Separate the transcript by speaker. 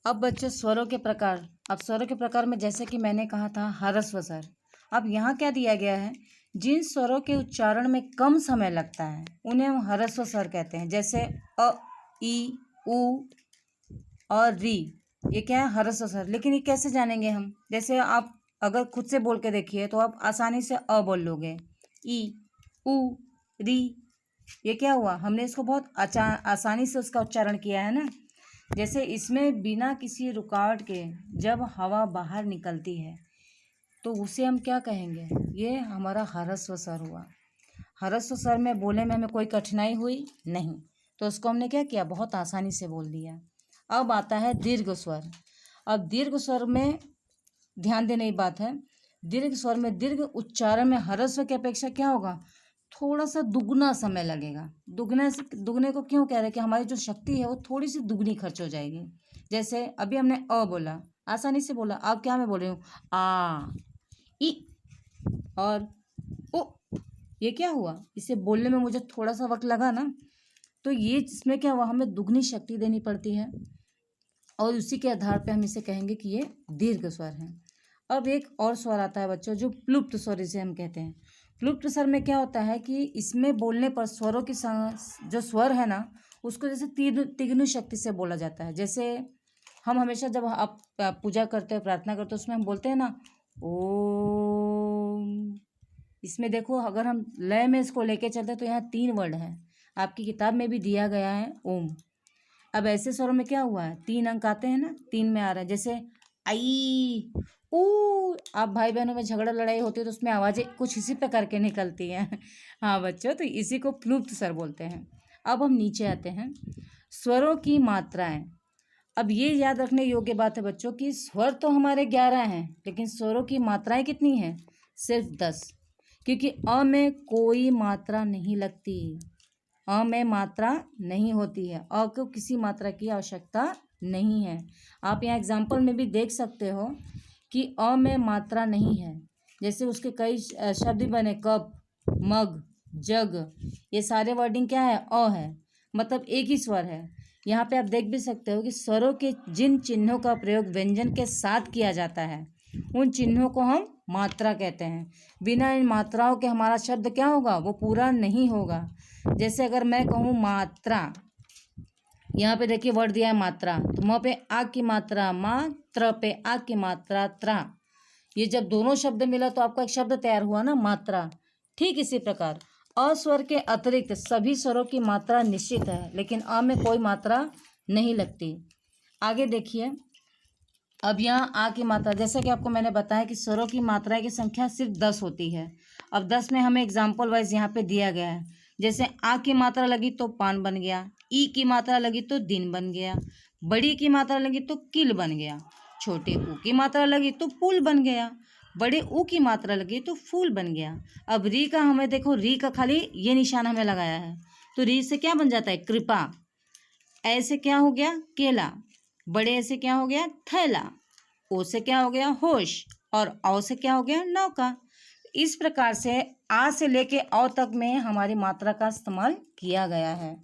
Speaker 1: अब बच्चों स्वरों के प्रकार। अब स्वरों के प्रकार में जैसे कि मैंने कहा था ह्रस्व स्वर। अब यहाँ क्या दिया गया है, जिन स्वरों के उच्चारण में कम समय लगता है उन्हें हम ह्रस्व स्वर कहते हैं। जैसे अ, ई, उ और री, ये क्या है, ह्रस्व स्वर। लेकिन ये कैसे जानेंगे हम? जैसे आप अगर खुद से बोल के देखिए तो आप आसानी से अ बोल लोगे। ई, उ, री, ये क्या हुआ, हमने इसको बहुत आसानी से उसका उच्चारण किया है ना। जैसे इसमें बिना किसी रुकावट के जब हवा बाहर निकलती है तो उसे हम क्या कहेंगे, ये हमारा ह्रस्व स्वर हुआ। ह्रस्व स्वर में बोलने में हमें कोई कठिनाई हुई नहीं, तो उसको हमने क्या किया, बहुत आसानी से बोल दिया। अब आता है दीर्घ स्वर। अब दीर्घ स्वर में ध्यान देने की बात है, दीर्घ स्वर में दीर्घ उच्चारण में ह्रस्व की अपेक्षा क्या होगा, थोड़ा सा दुगना समय लगेगा। दुगने को क्यों कह रहे हैं कि हमारी जो शक्ति है वो थोड़ी सी दुगनी खर्च हो जाएगी। जैसे अभी हमने अ बोला, आसानी से बोला। अब क्या मैं बोल रही हूँ, आ, ई और ओ, ये क्या हुआ, इसे बोलने में मुझे थोड़ा सा वक्त लगा ना। तो ये इसमें क्या हुआ, हमें दुगनी शक्ति देनी पड़ती है और उसी के आधार पे हम इसे कहेंगे कि ये दीर्घ स्वर है। अब एक और स्वर आता है बच्चों, जो प्लुप्त स्वर इसे हम कहते हैं। प्लुप्त स्वर में क्या होता है कि इसमें बोलने पर स्वरों की जो स्वर है ना, उसको जैसे तिगुनी शक्ति से बोला जाता है। जैसे हम हमेशा जब आप पूजा करते हैं, प्रार्थना करते हैं, उसमें हम बोलते हैं ना ओम। इसमें देखो, अगर हम लय में इसको लेके चलते हैं तो यहाँ 3 वर्ड है, आपकी किताब में भी दिया गया है ओम। अब ऐसे स्वरों में क्या हुआ है, 3 अंक आते हैं ना, 3 में आ रहा है। जैसे आई, ऊ। आप भाई बहनों में झगड़ा लड़ाई होती है तो उसमें आवाज़ें कुछ इसी प्रकार के निकलती हैं। हाँ बच्चों, तो इसी को प्लुप्त स्वर बोलते हैं। अब हम नीचे आते हैं, स्वरों की मात्राएं। अब ये याद रखने योग्य बात है बच्चों कि स्वर तो हमारे 11 हैं, लेकिन स्वरों की मात्राएं कितनी हैं, सिर्फ 10। क्योंकि अ में कोई मात्रा नहीं लगती, अ में मात्रा नहीं होती है, अ को किसी मात्रा की आवश्यकता नहीं है। आप यहाँ एग्जाम्पल में भी देख सकते हो कि अ में मात्रा नहीं है। जैसे उसके कई शब्द बने, कप, मग, जग, ये सारे वर्डिंग क्या है, अ है, मतलब एक ही स्वर है। यहाँ पे आप देख भी सकते हो कि स्वरों के जिन चिन्हों का प्रयोग व्यंजन के साथ किया जाता है उन चिन्हों को हम मात्रा कहते हैं। बिना इन मात्राओं के हमारा शब्द क्या होगा, वो पूरा नहीं होगा। जैसे अगर मैं कहूँ मात्रा, यहाँ पे देखिए वर्ड दिया है मात्रा, तो म पे आ की मात्रा मा, त्र पे आ की मात्रा त्रा। ये जब दोनों शब्द मिला तो आपका एक शब्द तैयार हुआ ना, मात्रा। ठीक इसी प्रकार अस्वर के अतिरिक्त सभी स्वरों की मात्रा निश्चित है, लेकिन अ में कोई मात्रा नहीं लगती। आगे देखिए, अब यहाँ आ की मात्रा, जैसे कि आपको मैंने बताया कि स्वरों की मात्राएं की संख्या सिर्फ 10 होती है। अब 10 में हमें एग्जाम्पल वाइज यहाँ पे दिया गया है। जैसे आ की मात्रा लगी तो पान बन गया, ई की मात्रा लगी तो दिन बन गया, बड़ी की मात्रा लगी तो किल बन गया, छोटे ऊ की मात्रा लगी तो पुल बन गया, बड़े ऊ की मात्रा लगी तो फूल बन गया। अब री का हमें देखो, री का खाली ये निशान हमें लगाया है, तो री से क्या बन जाता है, कृपा। ऐसे क्या हो गया, केला। बड़े ऐसे क्या हो गया, थैला। ओ से क्या हो गया, होश। और औ से क्या हो गया, नौका। इस प्रकार से आ से लेके औ तक में हमारी मात्रा का इस्तेमाल किया गया है।